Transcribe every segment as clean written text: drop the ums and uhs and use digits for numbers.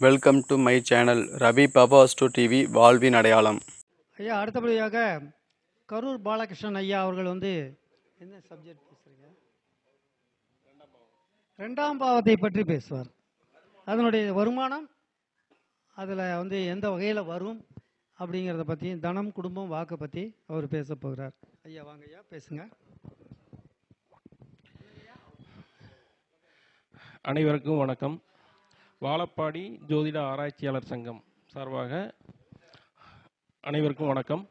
Welcome to my channel Ravi பபாஸ்டு TV வாழ்வின் அடையாளம். ஐயா, அடுத்தபடியாக கரூர் பாலகிருஷ்ணன் ஐயா அவர்கள் என்ன சப்ஜெக்ட் பேசுறீங்க? ரெண்டாம் பாவத்தை பற்றி பேசுவார். அதனுடைய வருமானம் அதில் எந்த வகையில் வரும் அப்படிங்கிறத பற்றி, தனம், குடும்பம், வாக்கை பற்றி அவர் பேச போகிறார். ஐயா வாங்க ஐயா, பேசுங்க. அனைவருக்கும் வணக்கம். வாழப்பாடி ஜோதிட ஆராய்ச்சியாளர் சங்கம் சார்பாக அனைவருக்கும் வணக்கம்.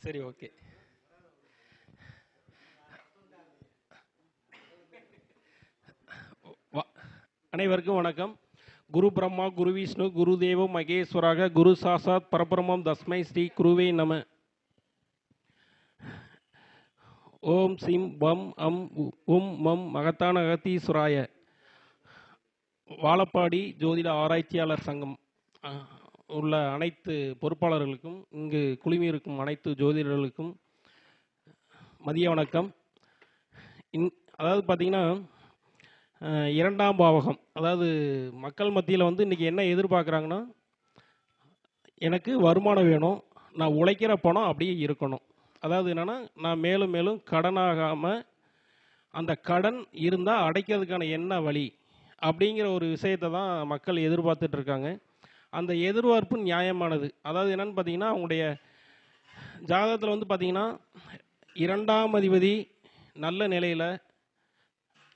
சரி, ஓகே. அனைவருக்கும் வணக்கம். குரு பிரம்மா, குரு விஷ்ணு, குரு தேவோ மகேஸ்வராக, குரு சாசாத் பரபிரமம் தஸ்மை ஸ்ரீ குருவே நம. ஓம் சிம் பம் அம் உம் மம் மகத்தான அகத்தீஸ்வராய. வாழப்பாடி ஜோதிட ஆராய்ச்சியாளர் சங்கம் உள்ள அனைத்து பொறுப்பாளர்களுக்கும், இங்கு குழுமியிருக்கும் அனைத்து ஜோதிடர்களுக்கும் மதிய வணக்கம். அதாவது பார்த்திங்கன்னா, இரண்டாம் பாவகம், அதாவது மக்கள் மத்தியில் இன்றைக்கி என்ன எதிர்பார்க்குறாங்கன்னா, எனக்கு வருமானம் வேணும், நான் உழைக்கிற பணம் அப்படியே இருக்கணும். அதாவது என்னென்னா, நான் மேலும் மேலும் கடனாகாமல், அந்த கடன் இருந்தால் அடைக்கிறதுக்கான என்ன வழி அப்படிங்கிற ஒரு விஷயத்தை தான் மக்கள் எதிர்பார்த்துட்ருக்காங்க. அந்த எதிர்பார்ப்பு நியாயமானது. அதாவது என்னென்னு பார்த்தீங்கன்னா, அவங்களுடைய ஜாதகத்தில் பார்த்தீங்கன்னா, இரண்டாம் அதிபதி நல்ல நிலையில்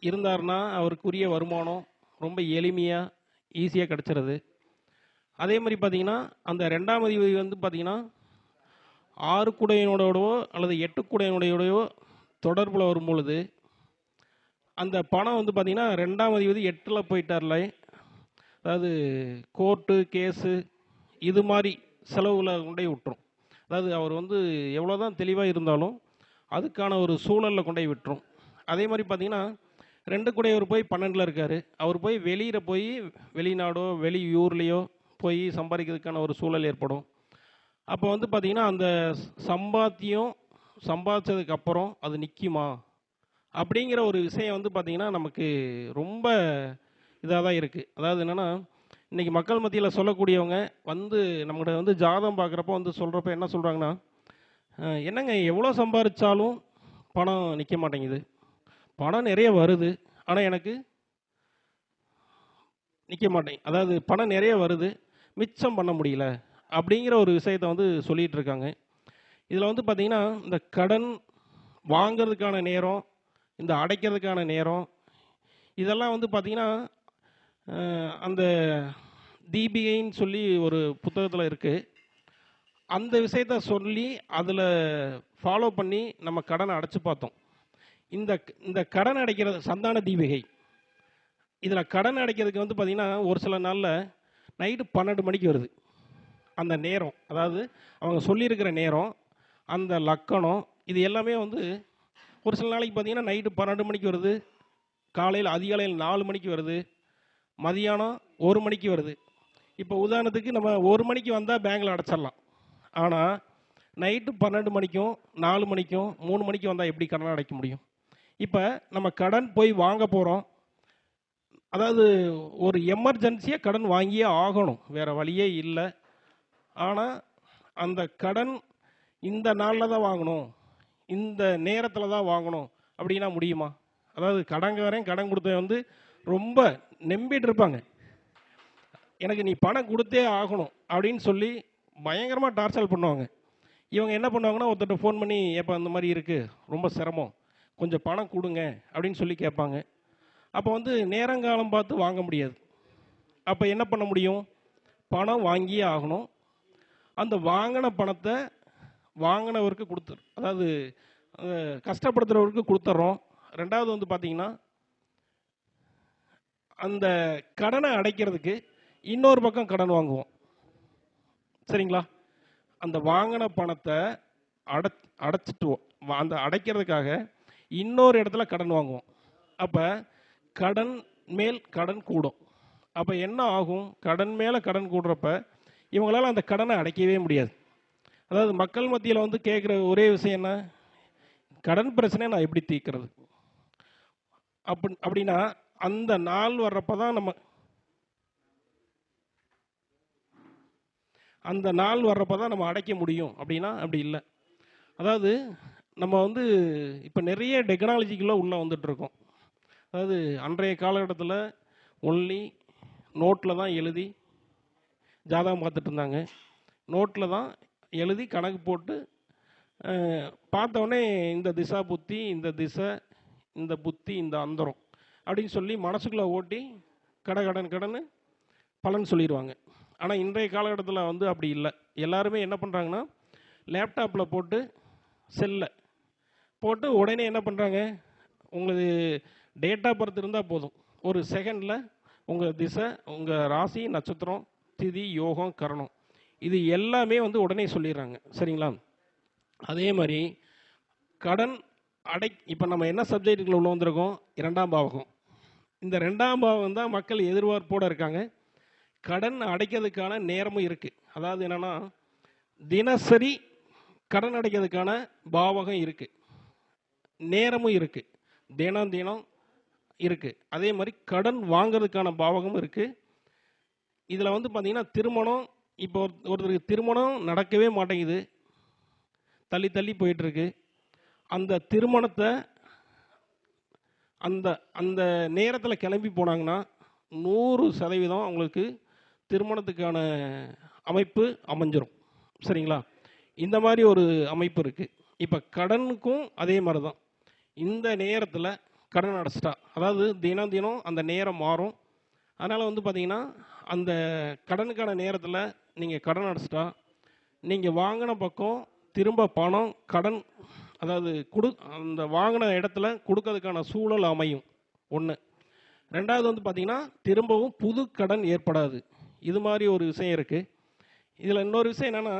இருந்தார்னா அவருக்குரிய வருமானம் ரொம்ப எளிமையாக ஈஸியாக கிடச்சிருது. அதே மாதிரி பார்த்திங்கன்னா, அந்த ரெண்டாம் அதிபதி பார்த்திங்கன்னா 6 குடையினோடையோ அல்லது 8 குடையினுடையோ தொடர்பில் வரும் பொழுது அந்த பணம் பார்த்திங்கன்னா, ரெண்டாம் அதிபதி 8ல் போயிட்டார்ல, அதாவது கோர்ட்டு கேஸு இது மாதிரி செலவில் கொண்டே விட்டுரும். அதாவது அவர் எவ்வளோ தான் தெளிவாக இருந்தாலும் அதுக்கான ஒரு சூழலில் கொண்டே விட்டுரும். அதே மாதிரி பார்த்திங்கன்னா, 2 குடையவர் போய் 12ல் இருக்கார். அவர் போய் வெளியில் போய் வெளிநாடோ வெளியூர்லேயோ போய் சம்பாதிக்கிறதுக்கான ஒரு சூழல் ஏற்படும். அப்போ பார்த்திங்கன்னா, அந்த சம்பாதிச்சதுக்கப்புறம் அது நிற்குமா அப்படிங்கிற ஒரு விஷயம் பார்த்திங்கன்னா நமக்கு ரொம்ப இதாக தான் இருக்குது. அதாவது என்னென்னா, இன்றைக்கி மக்கள் மத்தியில் சொல்லக்கூடியவங்க நம்மகிட்ட ஜாதகம் பார்க்குறப்போ சொல்கிறப்ப என்ன சொல்கிறாங்கன்னா, என்னங்க எவ்வளோ சம்பாதிச்சாலும் பணம் நிற்க மாட்டேங்குது, பணம் நிறைய வருது ஆனால் எனக்கு நிற்க மாட்டேங்குது, அதாவது பணம் நிறைய வருது மிச்சம் பண்ண முடியல அப்படிங்கிற ஒரு விஷயத்தை சொல்லிகிட்டு இருக்காங்க. இதில் பார்த்திங்கன்னா, இந்த கடன் வாங்கிறதுக்கான நேரம், இந்த அடைக்கிறதுக்கான நேரம், இதெல்லாம் பார்த்திங்கன்னா அந்த தீபிகைன்னு சொல்லி ஒரு புத்தகத்தில் இருக்குது. அந்த விஷயத்த சொல்லி அதில் ஃபாலோ பண்ணி நம்ம கடனை அடைச்சி பார்த்தோம். இந்த கடன் அடைக்கிறது சந்தான தீபிகை. இதில் கடன் அடைக்கிறதுக்கு பார்த்திங்கன்னா, ஒரு சில நாளில் நைட்டு 12 மணிக்கு வருது அந்த நேரம். அதாவது அவங்க சொல்லியிருக்கிற நேரம், அந்த லக்கணம், இது எல்லாமே ஒரு சில நாளைக்கு பார்த்திங்கன்னா நைட்டு 12 மணிக்கு வருது, காலையில் அதிகாலையில் 4 மணிக்கு வருது, மதியானம் 1 மணிக்கு வருது. இப்போ உதாரணத்துக்கு நம்ம 1 மணிக்கு வந்தால் பேங்கில் அடைச்சிடலாம். ஆனால் நைட்டு 12 மணிக்கும் 4 மணிக்கும் 3 மணிக்கு வந்தால் எப்படி கடன் அடைக்க முடியும்? இப்போ நம்ம கடன் போய் வாங்க போகிறோம், அதாவது ஒரு எமர்ஜென்சியாக கடன் வாங்கியே ஆகணும், வேறு வழியே இல்லை. ஆனால் அந்த கடன் இந்த நாளில் தான் வாங்கணும், இந்த நேரத்தில் தான் வாங்கணும் அப்படின்னா முடியுமா? அதாவது கடன்காரன் கடன் கொடுத்த ரொம்ப நம்பிட்டு இருப்பாங்க, எனக்கு நீ பணம் கொடுத்தே ஆகணும் அப்படின்னு சொல்லி பயங்கரமாக டார்ச்சர் பண்ணுவாங்க. இவங்க என்ன பண்ணுவாங்கன்னா, ஒருத்தர் ஃபோன் பண்ணி, எப்போ அந்த மாதிரி இருக்குது, ரொம்ப சிரமம், கொஞ்சம் பணம் கொடுங்க அப்படின்னு சொல்லி கேட்பாங்க. அப்போ நேரங்காலம் பார்த்து வாங்க முடியாது. அப்போ என்ன பண்ண முடியும்? பணம் வாங்கியே ஆகணும். அந்த வாங்கின பணத்தை வாங்கினவருக்கு கொடுத்துரு, அதாவது கஷ்டப்படுத்துகிறவருக்கு கொடுத்துட்றோம். ரெண்டாவது பார்த்திங்கன்னா, அந்த கடனை அடைக்கிறதுக்கு இன்னொரு பக்கம் கடன் வாங்குவோம், சரிங்களா? அந்த வாங்கின பணத்தை அடைச்சிட்டு அந்த அடைக்கிறதுக்காக இன்னொரு இடத்துல கடன் வாங்குவோம். அப்போ கடன் மேல் கடன் கூடும். அப்போ என்ன ஆகும்? கடன் மேலே கடன் கூடுறப்ப இவங்களால் அந்த கடனை அடைக்கவே முடியாது. அதாவது மக்கள் மத்தியில் வந்து கேட்குற ஒரே விஷயம் என்ன, கடன் பிரச்சனையை நான் எப்படி தீர்க்கிறது அப்படின்னா அந்த நாள் வர்றப்ப தான் நம்ம அடைக்க முடியும் அப்படின்னா அப்படி இல்லை. அதாவது நம்ம வந்து இப்போ நிறைய டெக்னாலஜிக்குள்ளே உள்ளே வந்துட்டுருக்கோம். அதாவது அன்றைய காலகட்டத்தில் ஒன்லி நோட்டில் தான் எழுதி ஜாதகம் பார்த்துட்டு இருந்தாங்க. நோட்டில் தான் எழுதி கணக்கு போட்டு பார்த்தோடனே இந்த திசா புத்தி, இந்த திசை, இந்த புத்தி, இந்த அந்தரம் அப்படின்னு சொல்லி மனசுக்குள்ளே ஓட்டி கடன் பலன் சொல்லிடுவாங்க. ஆனால் இன்றைய காலகட்டத்தில் வந்து அப்படி இல்லை. எல்லாருமே என்ன பண்ணுறாங்கன்னா லேப்டாப்பில் போட்டு செல்லை போட்டு உடனே என்ன பண்ணுறாங்க, உங்களுக்கு டேட் ஆஃப் பர்த் இருந்தால் போதும், ஒரு செகண்டில் உங்கள் திசை, உங்கள் ராசி, நட்சத்திரம், திதி, யோகம், கரணம் இது எல்லாமே வந்து உடனே சொல்லிடுறாங்க. சரிங்களா? அதே மாதிரி கடன் இப்போ நம்ம என்ன சப்ஜெக்டுக்குள்ள உள்ள வந்திருக்கோம், 2ஆம் பாவகம். இந்த 2ஆம் பாவகம் தான் மக்கள் எதிர்பார்ப்போடு இருக்காங்க. கடன் அடைக்கிறதுக்கான நேரமும் இருக்குது. அதாவது என்னென்னா தினசரி கடன் அடைக்கிறதுக்கான பாவகம் இருக்குது, நேரமும் இருக்குது, தினம் இருக்குது. அதே மாதிரி கடன் வாங்கிறதுக்கான பாவகமும் இருக்குது. இதில் வந்து பார்த்திங்கன்னா திருமணம், இப்போ ஒருத்தருக்கு திருமணம் நடக்கவே மாட்டேங்குது, தள்ளி போயிட்டுருக்கு. அந்த திருமணத்தை அந்த நேரத்தில் கிளம்பி போனாங்கன்னா 100% அவங்களுக்கு திருமணத்துக்கான அமைப்பு அமைஞ்சிரும். சரிங்களா? இந்த மாதிரி ஒரு அமைப்பு இருக்குது. இப்போ கடனுக்கும் அதே மாதிரி தான். இந்த நேரத்தில் கடன் அடைச்சிட்டா, அதாவது தினம் அந்த நேரம் மாறும். அதனால் வந்து பார்த்திங்கன்னா அந்த கடனுக்கான நேரத்தில் நீங்கள் கடன் அடைச்சிட்டா நீங்கள் வாங்கின பக்கம் திரும்ப பணம் கடன், அதாவது அந்த வாங்கின இடத்துல கொடுக்கறதுக்கான சூழல் அமையும். ஒன்று. ரெண்டாவது வந்து பார்த்திங்கன்னா திரும்பவும் புது கடன் ஏற்படாது. இது மாதிரி ஒரு விஷயம் இருக்குது. இதில் இன்னொரு விஷயம் என்னென்னா,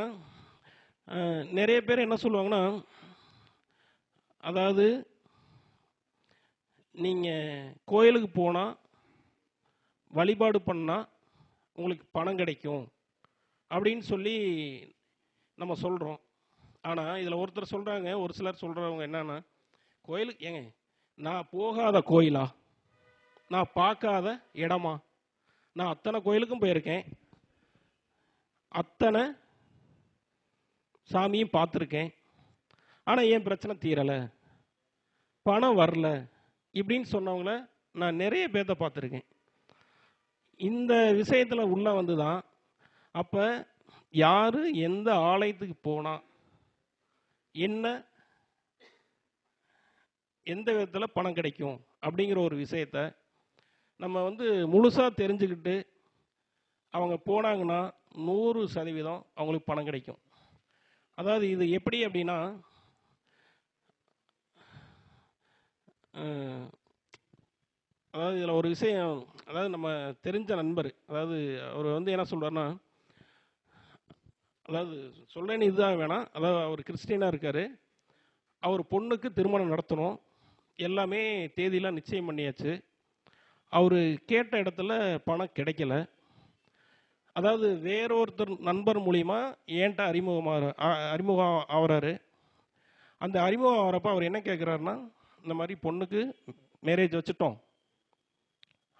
நிறைய பேர் என்ன சொல்லுவாங்கன்னா, அதாவது நீங்கள் கோயிலுக்கு போனால் வழிபாடு பண்ணால் உங்களுக்கு பணம் கிடைக்கும் அப்படின்னு சொல்லி நம்ம சொல்கிறோம். ஆனால் இதில் ஒருத்தர் சொல்கிறாங்க, ஒரு சிலர் சொல்கிறவங்க என்னன்னா, கோயிலுக்கு ஏங்க நான் போகாத கோயிலா, நான் பார்க்காத இடமா, நான் அத்தனை கோயிலுக்கும் போயிருக்கேன், அத்தனை சாமியும் பார்த்துருக்கேன், ஆனால் ஏன் பிரச்சனை தீரலை, பணம் வரல இப்படின்னு சொன்னவங்கள நான் நிறைய பேர்த்த பார்த்துருக்கேன். இந்த விஷயத்தில் உள்ள வந்து தான் அப்போ யார் எந்த ஆலயத்துக்கு போனால் என்ன எந்த விதத்தில் பணம் கிடைக்கும் அப்படிங்கிற ஒரு விஷயத்த நம்ம வந்து முழுசாக தெரிஞ்சுக்கிட்டு அவங்க போனாங்கன்னா 100% அவங்களுக்கு பணம் கிடைக்கும். அதாவது இது எப்படி அப்படின்னா, அதாவது இதில் ஒரு விஷயம், அதாவது நம்ம தெரிஞ்ச நண்பர், அதாவது அவர் வந்து என்ன சொல்கிறாருன்னா, அதாவது சொல்கிறேன்னு இதுதான் வேணாம், அதாவது அவர் கிறிஸ்டியனாக இருக்கார், அவர் பொண்ணுக்கு திருமணம் நடத்தணும், எல்லாமே தேதியெலாம் நிச்சயம் பண்ணியாச்சு. அவர் கேட்ட இடத்துல பணம் கிடைக்கல. அதாவது வேறொருத்தர் நண்பர் மூலிமா ஏன்ட்ட அறிமுகம் ஆகிறாரு. அந்த அறிமுகம் ஆகிறப்ப அவர் என்ன கேட்குறாருன்னா, இந்த மாதிரி பொண்ணுக்கு மேரேஜ் வச்சுட்டோம்,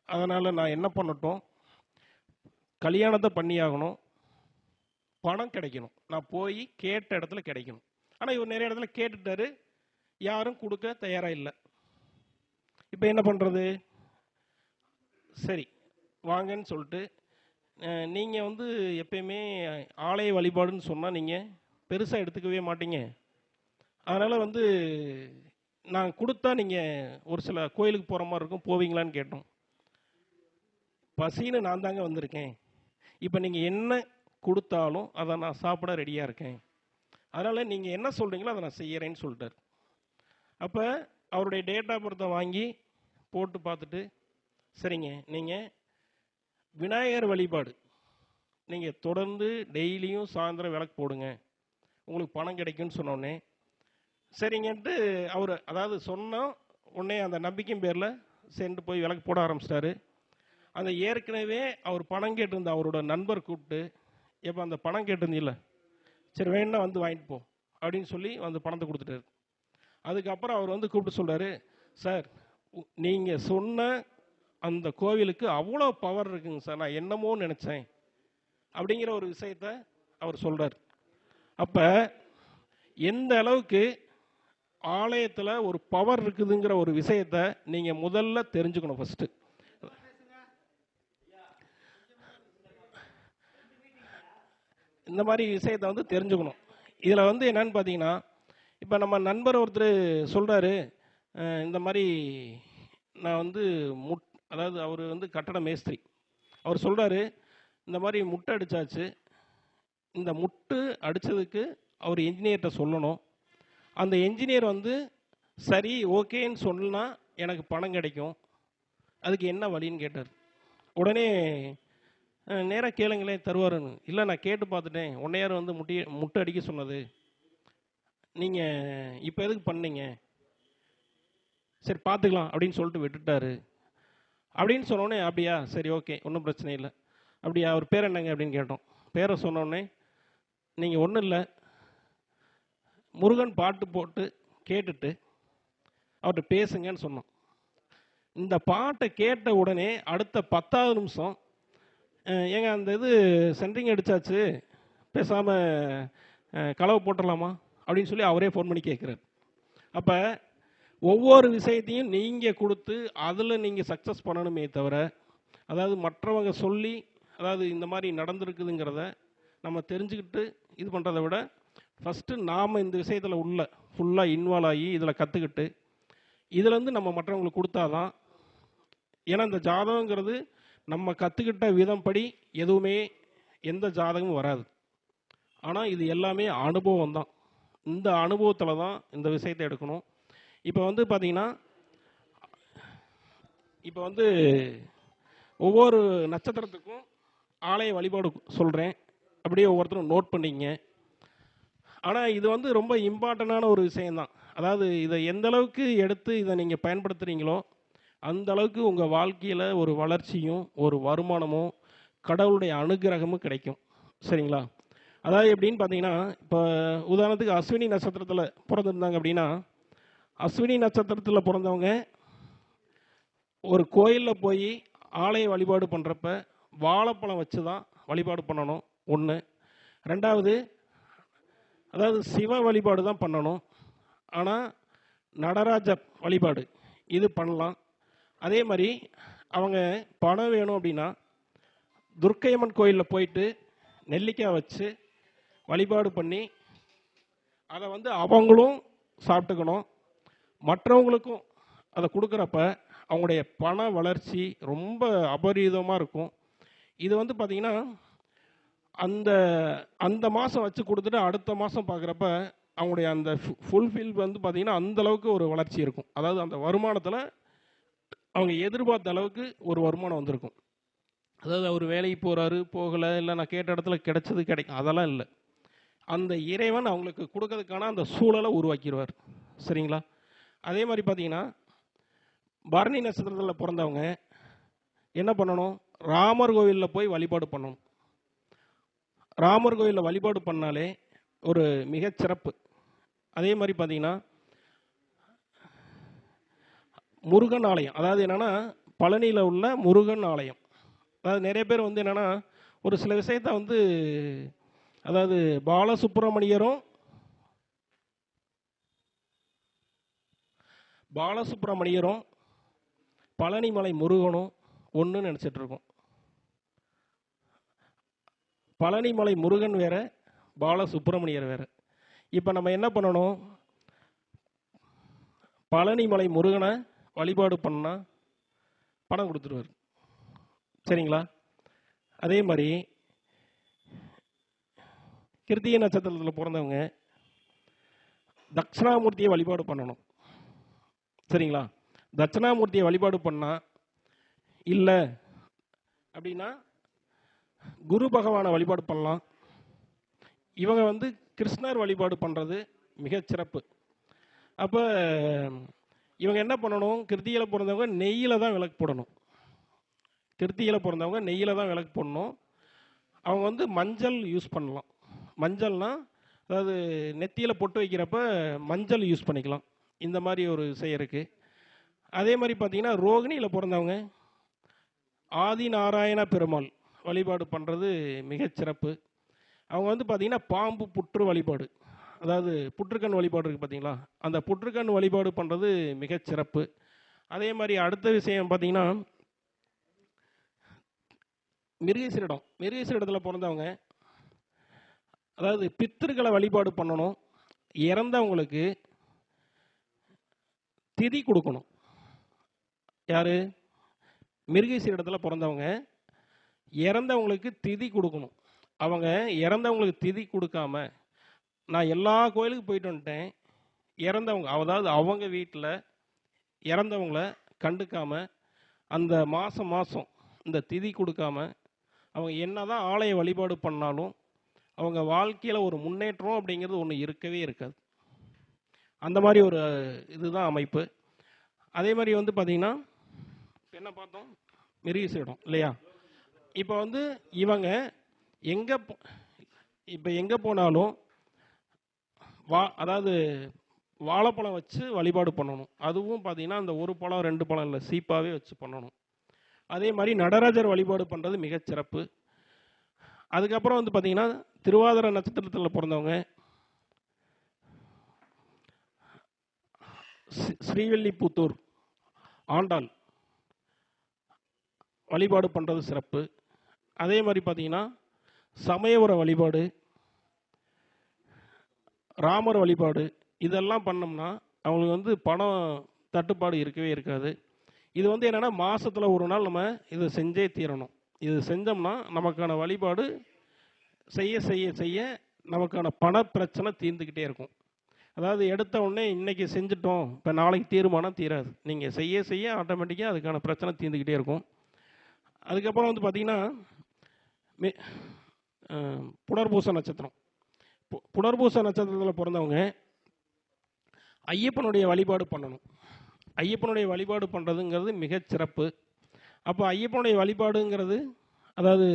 அதனால் நான் என்ன பண்ணட்டும், கல்யாணத்தை பண்ணியாகணும், பணம் கிடைக்கணும், நான் போய் கேட்ட இடத்துல கிடைக்கணும். ஆனால் இவர் நிறைய இடத்துல கேட்டுட்டாரு, யாரும் கொடுக்க தயாராக இல்லை. இப்போ என்ன பண்ணுறது? சரி வாங்கன்னு சொல்லிட்டு, நீங்கள் வந்து எப்பயுமே ஆலய வழிபாடுன்னு சொன்னால் நீங்கள் பெருசாக எடுத்துக்கவே மாட்டீங்க, அதனால் வந்து நான் கொடுத்தா நீங்கள் ஒரு சில கோயிலுக்கு போகிற மாதிரி இருக்கும், போவீங்களான்னு கேட்டோம். பசின்னு நான் தாங்க வந்திருக்கேன், இப்போ நீங்கள் என்ன கொடுத்தாலும் அதை நான் சாப்பிட ரெடியாக இருக்கேன், அதனால் நீங்கள் என்ன சொல்கிறீங்களோ அதை நான் செய்கிறேன்னு சொல்லிட்டார். அப்போ அவருடைய டேட் ஆஃப் பர்த்தை வாங்கி போட்டு பார்த்துட்டு, சரிங்க நீங்கள் விநாயகர் வழிபாடு நீங்கள் தொடர்ந்து டெய்லியும் சாயந்தரம் விளக்கு போடுங்க, உங்களுக்கு பணம் கிடைக்கும்னு சொன்னோடனே சரிங்கன்ட்டு அவர், அதாவது சொன்னால் உடனே அந்த நம்பிக்கையும் பேரில் சென்று போய் விளக்கு போட ஆரம்பிச்சிட்டாரு. அந்த ஏற்கனவே அவர் பணம் கேட்டிருந்த அவரோட நண்பர் கூப்பிட்டு, எப்போ அந்த பணம் கேட்டிருந்தில்ல, சரி வேணும்னா வந்து வாங்கிட்டு போ அப்படின்னு சொல்லி வந்து பணத்தை கொடுத்துட்டாரு. அதுக்கப்புறம் அவர் வந்து கூப்பிட்டு சொல்கிறாரு, சார் நீங்கள் சொன்ன அந்த கோவிலுக்கு அவ்வளோ பவர் இருக்குங்க சார், நான் என்னமோ நினச்சேன் அப்படிங்கிற ஒரு விஷயத்த அவர் சொல்கிறார். அப்போ எந்த அளவுக்கு ஆலயத்தில் ஒரு பவர் இருக்குதுங்கிற ஒரு விஷயத்த நீங்கள் முதல்ல தெரிஞ்சுக்கணும். ஃபஸ்ட்டு இந்த மாதிரி விஷயத்தை வந்து தெரிஞ்சுக்கணும். இதில் வந்து என்னன்னு பார்த்தீங்கன்னா, இப்போ நம்ம நண்பர் ஒருத்தர் சொல்கிறாரு, இந்த மாதிரி நான் வந்து அதாவது அவர் வந்து கட்டட மேஸ்திரி. அவர் சொல்கிறாரு, இந்த மாதிரி முட்டை அடித்தாச்சு, இந்த முட்டு அடித்ததுக்கு அவர் என்ஜினியர்கிட்ட சொல்லணும். அந்த என்ஜினியர் வந்து சரி ஓகேன்னு சொன்னால் எனக்கு பணம் கிடைக்கும், அதுக்கு என்ன வழின்னு கேட்டார். உடனே நேராக கேளுங்களேன் தருவாருன்னு. இல்லை நான் கேட்டு பார்த்துட்டேன், உன்னையார் வந்து முட்டை அடிக்க சொன்னது, நீங்கள் இப்போ எதுக்கு பண்ணீங்க, சரி பார்த்துக்கலாம் அப்படின்னு சொல்லிட்டு விட்டுட்டாரு அப்படின்னு சொன்னோடனே, அப்படியா சரி ஓகே ஒன்றும் பிரச்சனை இல்லை, அப்படியா அவர் பேர் என்னங்க அப்படின்னு கேட்டோம். பேரை சொன்னோடனே, நீங்கள் ஒன்றும் இல்லை முருகன் பாட்டு போட்டு கேட்டுட்டு அவர்கிட்ட பேசுங்கன்னு சொன்னோம். இந்த பாட்டை கேட்ட உடனே அடுத்த 10வது நிமிஷம், ஏங்க அந்த இது சென்ட்ரிங் அடித்தாச்சு, பேசாமல் கலவை போட்டுடலாமா அப்படின்னு சொல்லி அவரே ஃபோன் பண்ணி கேட்குறாரு. அப்போ ஒவ்வொரு விஷயத்தையும் நீங்கள் கொடுத்து அதில் நீங்கள் சக்ஸஸ் பண்ணணுமே தவிர, அதாவது மற்றவங்க சொல்லி அதாவது இந்த மாதிரி நடந்திருக்குதுங்கிறத நம்ம தெரிஞ்சுக்கிட்டு இது பண்ணுறதை விட, ஃபஸ்ட்டு நாம் இந்த விஷயத்தில் ஃபுல்லாக இன்வால்வ் ஆகி இதில் கற்றுக்கிட்டு இதிலேருந்து நம்ம மற்றவங்களுக்கு கொடுத்தாதான். ஏன்னா இந்த ஜாதகங்கிறது நம்ம கற்றுக்கிட்ட விதம் படி எதுவுமே எந்த ஜாதகமும் வராது. ஆனால் இது எல்லாமே அனுபவம் தான். இந்த அனுபவத்தில் தான் இந்த விஷயத்தை எடுக்கணும். இப்போ வந்து பார்த்திங்கன்னா, இப்போ வந்து ஒவ்வொரு நட்சத்திரத்துக்கும் ஆலய வழிபாடு சொல்கிறேன், அப்படியே ஒவ்வொருத்தரும் நோட் பண்ணிங்க. ஆனால் இது வந்து ரொம்ப இம்பார்ட்டண்டான ஒரு விஷயந்தான். அதாவது இதை எந்த அளவுக்கு எடுத்து இதை நீங்கள் பயன்படுத்துகிறீங்களோ அந்த அளவுக்கு உங்கள் வாழ்க்கையில் ஒரு வளர்ச்சியும் ஒரு வருமானமும் கடவுளுடைய அனுகிரகமும் கிடைக்கும். சரிங்களா? அதாவது எப்படின்னு பார்த்தீங்கன்னா, இப்போ உதாரணத்துக்கு அஸ்வினி நட்சத்திரத்தில் பிறந்திருந்தாங்க அப்படின்னா, அஸ்வினி நட்சத்திரத்தில் பிறந்தவங்க ஒரு கோயிலில் போய் ஆலய வழிபாடு பண்ணுறப்ப வாழைப்பழம் வச்சு தான் வழிபாடு பண்ணணும். ஒன்று. ரெண்டாவது, அதாவது சிவ வழிபாடு தான் பண்ணணும். ஆனால் நடராஜர் வழிபாடு இது பண்ணலாம். அதே மாதிரி அவங்க பணம் வேணும் அப்படின்னா துர்க்கையம்மன் கோயிலில் போயிட்டு நெல்லிக்காய் வச்சு வழிபாடு பண்ணி அதை வந்து அவங்களும் சாப்பிட்டுக்கணும், மற்றவங்களுக்கும் அதை கொடுக்குறப்ப அவங்களுடைய பண வளர்ச்சி ரொம்ப அபரீதமாக இருக்கும். இது வந்து பார்த்திங்கன்னா அந்த அந்த மாதம் வச்சு கொடுத்துட்டு அடுத்த மாதம் பார்க்குறப்ப அவங்களுடைய அந்த ஃபுல்ஃபில் வந்து பார்த்திங்கன்னா அந்தளவுக்கு ஒரு வளர்ச்சி இருக்கும். அதாவது அந்த வருமானத்தில் அவங்க எதிர்பார்த்த அளவுக்கு ஒரு வருமானம் வந்திருக்கும். அதாவது அவர் வேலைக்கு போகிறாரு, போகலை, இல்லை நான் கேட்ட இடத்துல கிடைச்சது கிடைக்கும், அதெல்லாம் இல்லை. அந்த இறைவன் அவங்களுக்கு கொடுக்கறதுக்கான அந்த சூழலை உருவாக்கிடுவார். சரிங்களா? அதே மாதிரி பார்த்தீங்கன்னா பரணி நட்சத்திரத்தில் பிறந்தவங்க என்ன பண்ணணும்? ராமர் கோவிலில் போய் வழிபாடு பண்ணணும். ராமர் கோவிலில் வழிபாடு பண்ணாலே ஒரு மிகச்சிறப்பு. அதே மாதிரி பார்த்தீங்கன்னா முருகன் ஆலயம், அதாவது என்னென்னா பழனியில் உள்ள முருகன் ஆலயம். அதாவது நிறைய பேர் வந்து என்னென்னா ஒரு சில விஷயத்தை வந்து, அதாவது பாலசுப்ரமணியரும் பழனிமலை முருகனும் ஒன்றுன்னு நினச்சிட்ருக்கோம். பழனிமலை முருகன் வேற, பாலசுப்ரமணியர் வேற. இப்போ நம்ம என்ன பண்ணணும்? பழனிமலை முருகனை வழிபாடு பண்ணால் பணம் கொடுத்துருவார். சரிங்களா? அதே மாதிரி கிருத்திகை நட்சத்திரத்தில் பிறந்தவங்க தட்சிணாமூர்த்தியை வழிபாடு பண்ணணும். சரிங்களா? தட்சிணாமூர்த்தியை வழிபாடு பண்ணால் இல்லை அப்படின்னா குரு பகவானை வழிபாடு பண்ணலாம். இவங்க வந்து கிருஷ்ணர் வழிபாடு பண்ணுறது மிகச்சிறப்பு. அப்போ இவங்க என்ன பண்ணணும்? கிருத்திகையில் பிறந்தவங்க நெய்யில் தான் விளக்கு போடணும். கிருத்திகையில் பிறந்தவங்க நெய்யில் தான் விளக்கு போடணும். அவங்க வந்து மஞ்சள் யூஸ் பண்ணலாம். மஞ்சள்னா அதாவது நெத்தியில் பொட்டு வைக்கிறப்ப மஞ்சள் யூஸ் பண்ணிக்கலாம். இந்த மாதிரி ஒரு விஷயம் இருக்குது. அதே மாதிரி பார்த்தீங்கன்னா ரோகிணியில் பிறந்தவங்க ஆதி நாராயண பெருமாள் வழிபாடு பண்ணுறது மிகச்சிறப்பு. அவங்க வந்து பார்த்திங்கன்னா பாம்பு புற்று வழிபாடு, அதாவது புற்றுக்கண் வழிபாடு இருக்குது பார்த்தீங்களா, அந்த புற்றுக்கண் வழிபாடு பண்ணுறது மிகச்சிறப்பு. அதே மாதிரி அடுத்த விஷயம் பார்த்திங்கன்னா மிருகசீரிடத்தில் பிறந்தவங்க அதாவது பித்திருக்களை வழிபாடு பண்ணணும். இறந்தவங்களுக்கு திதி கொடுக்கணும். யார்? மிருகசீரிடத்தில் பிறந்தவங்க இறந்தவங்களுக்கு திதி கொடுக்கணும். அவங்க இறந்தவங்களுக்கு திதி கொடுக்காம, நான் எல்லா கோயிலுக்கும் போயிட்டு வந்துட்டேன், இறந்தவங்க அதாவது அவங்க வீட்டில் இறந்தவங்கள கண்டுக்காம அந்த மாதம் இந்த திதி கொடுக்காம அவங்க என்னதான் ஆலய வழிபாடு பண்ணாலும் அவங்க வாழ்க்கையில் ஒரு முன்னேற்றம் அப்படிங்கிறது ஒன்று இருக்கவே இருக்காது. அந்த மாதிரி ஒரு இதுதான் அமைப்பு. அதே மாதிரி வந்து பார்த்திங்கன்னா என்ன பார்த்தோம், மிருகசீரிடம் இல்லையா. இப்போ வந்து இவங்க எங்கே போனாலும் அதாவது வாழைப்பழம் வச்சு வழிபாடு பண்ணணும். அதுவும் பார்த்தீங்கன்னா அந்த ஒரு பழம் 2 பழம் இல்லை, சீப்பாகவே வச்சு பண்ணணும். அதே மாதிரி நடராஜர் வழிபாடு பண்ணுறது மிகச்சிறப்பு. அதுக்கப்புறம் வந்து பார்த்தீங்கன்னா திருவாதிரை நட்சத்திரத்தில் பிறந்தவங்க ஸ்ரீவில்லிபுத்தூர் ஆண்டாள் வழிபாடு பண்ணுறது சிறப்பு. அதே மாதிரி பார்த்தீங்கன்னா சமயபுர வழிபாடு, ராமர் வழிபாடு, இதெல்லாம் பண்ணோம்னா அவங்களுக்கு வந்து பணம் தட்டுப்பாடு இருக்கவே இருக்காது. இது வந்து என்னென்னா மாதத்தில் ஒரு நாள் நம்ம இதை செஞ்சே தீரணும். இது செஞ்சோம்னா நமக்கான வழிபாடு செய்ய செய்ய செய்ய நமக்கான பண பிரச்சனை தீர்ந்துக்கிட்டே இருக்கும். அதாவது எடுத்த உடனே இன்றைக்கி செஞ்சுட்டோம், இப்போ நாளைக்கு தீருமானம் தீராது. நீங்கள் செய்ய செய்ய ஆட்டோமேட்டிக்காக அதுக்கான பிரச்சனை தீர்ந்துக்கிட்டே இருக்கும். அதுக்கப்புறம் வந்து பார்த்திங்கன்னா புனர்பூச நட்சத்திரம். புனர்பூச நட்சத்திரத்தில் பிறந்தவங்க ஐயப்பனுடைய வழிபாடு பண்ணணும். ஐயப்பனுடைய வழிபாடு பண்ணுறதுங்கிறது மிகச்சிறப்பு. அப்போ ஐயப்பனுடைய வழிபாடுங்கிறது அதாவது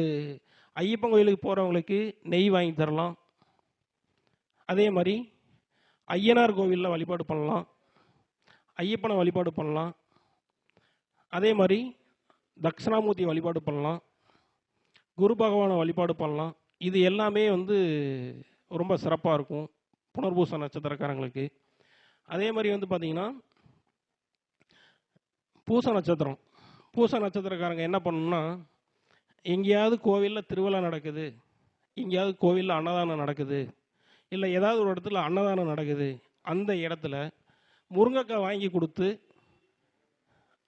ஐயப்பன் கோயிலுக்கு போகிறவங்களுக்கு நெய் வாங்கி தரலாம். அதே மாதிரி ஐயனார் கோவிலில் வழிபாடு பண்ணலாம், ஐயப்பனை வழிபாடு பண்ணலாம். அதே மாதிரி தட்சிணாமூர்த்தி வழிபாடு பண்ணலாம், குரு பகவானை வழிபாடு பண்ணலாம். இது எல்லாமே வந்து ரொம்ப சிறப்பாக இருக்கும் புனர்பூச நட்சத்திரக்காரங்களுக்கு. அதே மாதிரி வந்து பார்த்திங்கன்னா பூச நட்சத்திரக்காரங்க என்ன பண்ணணும்னா, எங்கேயாவது கோவிலில் திருவிழா நடக்குது, எங்கேயாவது கோவிலில் அன்னதானம் நடக்குது, இல்லை ஏதாவது ஒரு இடத்துல அன்னதானம் நடக்குது, அந்த இடத்துல முருங்கைக்காய் வாங்கி கொடுத்து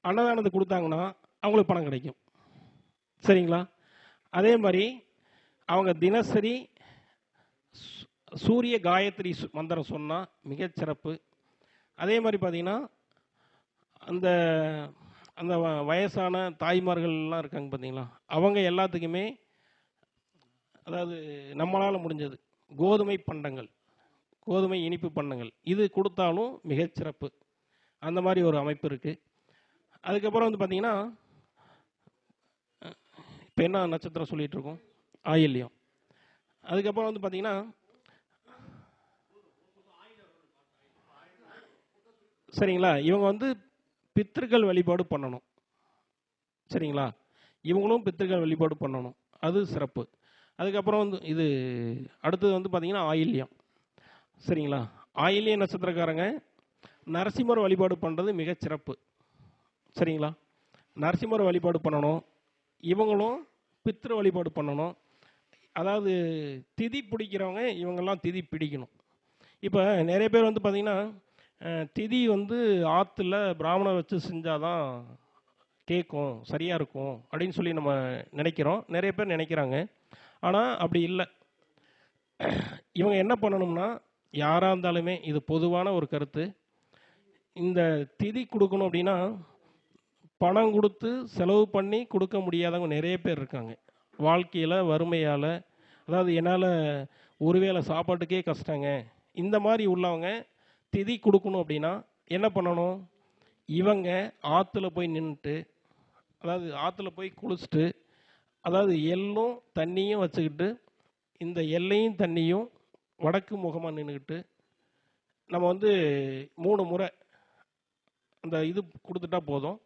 அன்னதானத்தை கொடுத்தாங்கன்னா அவங்களுக்கு பணம் கிடைக்கும். சரிங்களா? அதே மாதிரி அவங்க தினசரி சூரிய காயத்ரி மந்திரம் சொன்னால் மிகச்சிறப்பு. அதே மாதிரி பார்த்திங்கன்னா அந்த அந்த வயசான தாய்மார்கள்லாம் இருக்காங்க பார்த்தீங்களா, அவங்க எல்லாத்துக்குமே அதாவது நம்மளால் முடிஞ்சது கோதுமை பண்டங்கள், கோதுமை இனிப்பு பண்டங்கள் இது கொடுத்தாலும் மிகச்சிறப்பு. அந்த மாதிரி ஒரு அமைப்பு இருக்குது. அதுக்கப்புறம் வந்து பார்த்திங்கன்னா இப்போ என்ன நட்சத்திரம் சொல்லிகிட்டு இருக்கோம், ஆயில்யம். அதுக்கப்புறம் வந்து பார்த்திங்கன்னா சரிங்களா, இவங்க வந்து பித்திருக்கள் வழிபாடு பண்ணணும். சரிங்களா, இவங்களும் பித்திருக்கள் வழிபாடு பண்ணணும், அது சிறப்பு. அதுக்கப்புறம் வந்து இது அடுத்தது வந்து பார்த்திங்கன்னா ஆயில்யம். சரிங்களா, ஆயில்ய நட்சத்திரக்காரங்க நரசிம்மர் வழிபாடு பண்ணுறது மிகச்சிறப்பு. சரிங்களா, நரசிம்மர் வழிபாடு பண்ணணும், இவங்களும் பித்திரு வழிபாடு பண்ணணும். அதாவது திதி பிடிக்கிறவங்க இவங்கெல்லாம் திதி பிடிக்கணும். இப்போ நிறைய பேர் வந்து பார்த்திங்கன்னா திதி வந்து ஆற்றுல பிராமணர் வச்சு செஞ்சாதான் கேட்கும், சரியாக இருக்கும் அப்படின்னு சொல்லி நம்ம நினைக்கிறோம், நிறைய பேர் நினைக்கிறாங்க. ஆனால் அப்படி இல்லை. இவங்க என்ன பண்ணணும்னா, யாராக இருந்தாலுமே இது பொதுவான ஒரு கருத்து, இந்த திதி கொடுக்கணும் அப்படின்னா பணம் கொடுத்து செலவு பண்ணி கொடுக்க முடியாதவங்க நிறைய பேர் இருக்காங்க. வாழ்க்கையில் வறுமையால், அதாவது என்னால் ஒருவேளை சாப்பாட்டுக்கே கஷ்டங்க, இந்த மாதிரி உள்ளவங்க திதி கொடுக்கணும் அப்படின்னா என்ன பண்ணணும், இவங்க ஆற்றுல போய் நின்றுட்டு, அதாவது ஆற்றுல போய் குளிச்சுட்டு, அதாவது எள்ளும் தண்ணியும் வச்சுக்கிட்டு இந்த எல்லையும் தண்ணியும் வடக்கு முகமாக நின்றுக்கிட்டு நம்ம வந்து 3 முறை அந்த இது கொடுத்துட்டா போதும்.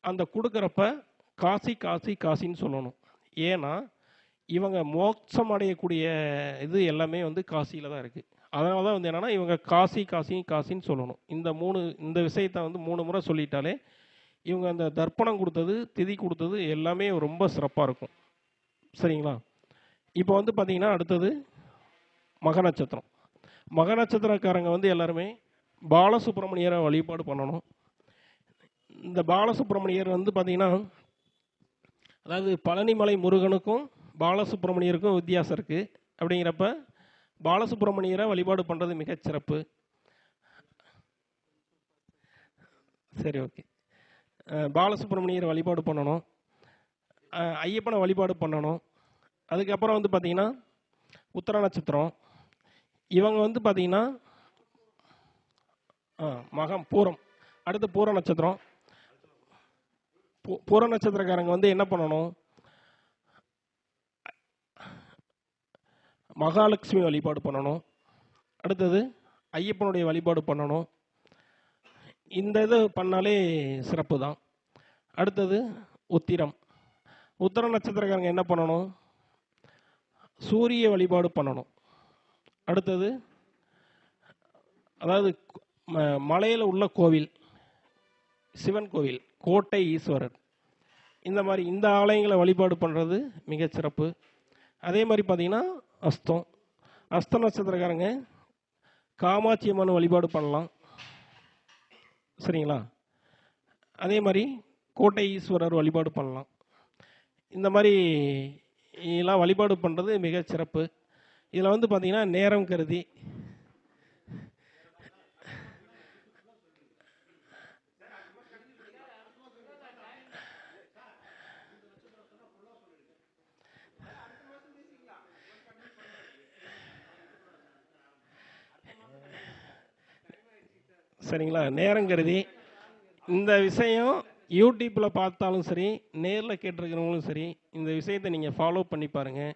அந்த கொடுக்குறப்ப காசி காசி காசின்னு சொல்லணும். ஏன்னா இவங்க மோட்சம் அடையக்கூடிய இது எல்லாமே வந்து காசியில் தான் இருக்குது. அதனால தான் வந்து என்னென்னா இவங்க காசி காசி காசின்னு சொல்லணும். இந்த விஷயத்தை வந்து 3 முறை சொல்லிட்டாலே இவங்க அந்த தர்ப்பணம் கொடுத்தது, திதி கொடுத்தது எல்லாமே ரொம்ப சிறப்பாக இருக்கும். சரிங்களா? இப்போ வந்து பார்த்திங்கன்னா அடுத்தது மக நட்சத்திரம். மக நட்சத்திரக்காரங்க வந்து எல்லாருமே பாலசுப்ரமணியரை வழிபாடு பண்ணணும். இந்த பாலசுப்ரமணியர் வந்து பார்த்திங்கன்னா, அதாவது பழனிமலை முருகனுக்கும் பாலசுப்ரமணியருக்கும் வித்தியாசம் இருக்குது. அப்படிங்கிறப்ப பாலசுப்ரமணியரை வழிபாடு பண்ணுறது மிகச்சிறப்பு. சரி, ஓகே. பாலசுப்ரமணியரை வழிபாடு பண்ணணும், ஐயப்பனை வழிபாடு பண்ணணும். அதுக்கப்புறம் வந்து பார்த்திங்கன்னா உத்தர நட்சத்திரம். இவங்க வந்து பார்த்திங்கன்னா மகம் பூரம். அடுத்து பூர நட்சத்திரம். பூர நட்சத்திரக்காரங்க வந்து என்ன பண்ணணும்? மகாலட்சுமி வழிபாடு பண்ணணும். அடுத்தது ஐயப்பனுடைய வழிபாடு பண்ணணும். இந்த இது பண்ணாலே சிறப்பு தான். அடுத்தது உத்திரம். உத்தர நட்சத்திரக்காரங்க என்ன பண்ணணும்? சூரிய வழிபாடு பண்ணணும். அடுத்தது அதாவது மலையில் உள்ள கோவில், சிவன் கோவில், கோட்டை ஈஸ்வரர், இந்த மாதிரி இந்த ஆலயங்களை வழிபாடு பண்ணுறது மிகச்சிறப்பு. அதே மாதிரி பார்த்திங்கன்னா அஸ்த நட்சத்திரக்காரங்க காமாட்சி அம்மன் வழிபாடு பண்ணலாம். சரிங்களா? அதே மாதிரி கோட்டை ஈஸ்வரர் வழிபாடு பண்ணலாம். இந்த மாதிரி எல்லாம் வழிபாடு பண்ணுறது மிகச்சிறப்பு. இதில் வந்து பார்த்திங்கன்னா நேரம் கருதி சரிங்களா, நேரம் கருதி இந்த விஷயம் யூடியூப்பில் பார்த்தாலும் சரி, நேரில் கேட்டிருக்கிறவங்களும் சரி, இந்த விஷயத்தை நீங்கள் ஃபாலோ பண்ணி பாருங்கள்.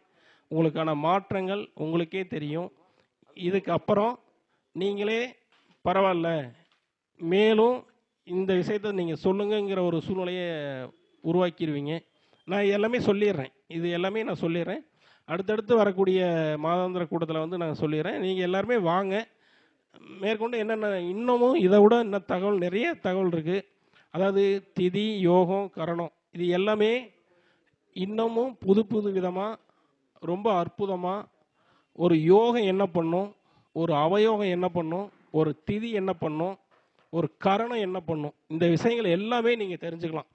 உங்களுக்கான மாற்றங்கள் உங்களுக்கே தெரியும். இதுக்கப்புறம் நீங்களே பரவாயில்ல, மேலும் இந்த விஷயத்தை நீங்கள் சொல்லுங்கிற ஒரு சூழ்நிலையை உருவாக்கிடுவீங்க. நான் எல்லாமே சொல்லிடுறேன், இது எல்லாமே நான் சொல்லிடுறேன். அடுத்தடுத்து வரக்கூடிய மாதாந்திர கூட்டத்தில் வந்து நான் சொல்லிடுறேன். நீங்கள் எல்லாருமே வாங்க. மேற்கொண்டு என்னென்ன இன்னமும் இதை விட இன்னும் தகவல், நிறைய தகவல் இருக்குது. அதாவது திதி, யோகம், கரணம், இது எல்லாமே இன்னமும் புது புது விதமாக ரொம்ப அற்புதமாக ஒரு யோகம் என்ன பண்ணும், ஒரு அவயோகம் என்ன பண்ணும், ஒரு திதி என்ன பண்ணும், ஒரு கரணம் என்ன பண்ணும், இந்த விஷயங்கள் எல்லாமே நீங்கள் தெரிஞ்சுக்கலாம்.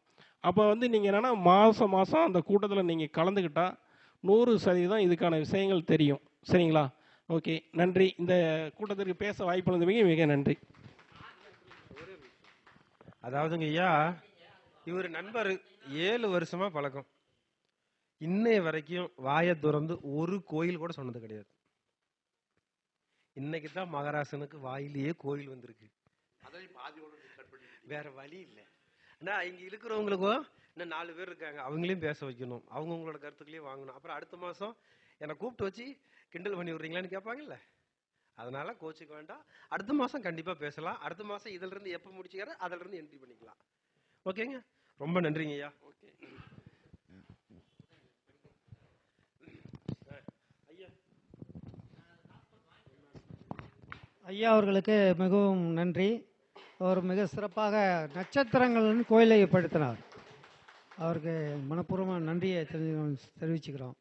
அப்போ வந்து நீங்கள் என்னென்னா மாதம் மாதம் அந்த கூட்டத்தில் நீங்கள் கலந்துக்கிட்டால் 100% இதுக்கான விஷயங்கள் தெரியும். சரிங்களா? ஓகே, நன்றி. இந்த கூட்டத்திற்கு பேச வாய்ப்பு மிக நன்றி. அதாவதுங்க ஐயா, இவர் நண்பர் 7 வருஷமா பழக்கம். இன்னைய வரைக்கும் வாயை திறந்து ஒரு கோயில் கூட சொன்னது கிடையாது. இன்னைக்கு தான் மகராசனுக்கு வாயிலேயே கோயில் வந்திருக்கு. வேற வழி இல்லை. ஆனால் இங்க இருக்கிறவங்களுக்கும் இன்னும் 4 பேர் இருக்காங்க, அவங்களையும் பேச வைக்கணும், அவங்கவுங்களோட கருத்துக்களையும் வாங்கணும். அப்புறம் அடுத்த மாசம் என்னை கூப்பிட்டு வச்சு கிண்டல் பண்ணி விடுறீங்களான்னு கேட்பாங்கல்ல. அதனால கோச்சுக்க வேண்டாம். அடுத்த மாசம் கண்டிப்பா பேசலாம். அடுத்த மாசம் இதுல இருந்து எப்ப முடிச்சுக்கிற அதுல இருந்து என்ட்ரி பண்ணிக்கலாம். ஓகேங்க, ரொம்ப நன்றிங்க ஐயா. ஓகே ஐயா அவர்களுக்கு மிகவும் நன்றி. அவர் மிக சிறப்பாக நட்சத்திரங்கள் கோயிலை ஏற்படுத்தினார். அவருக்கு மனப்பூர்வமான நன்றியை தெரிவிச்சுக்கிறோம்.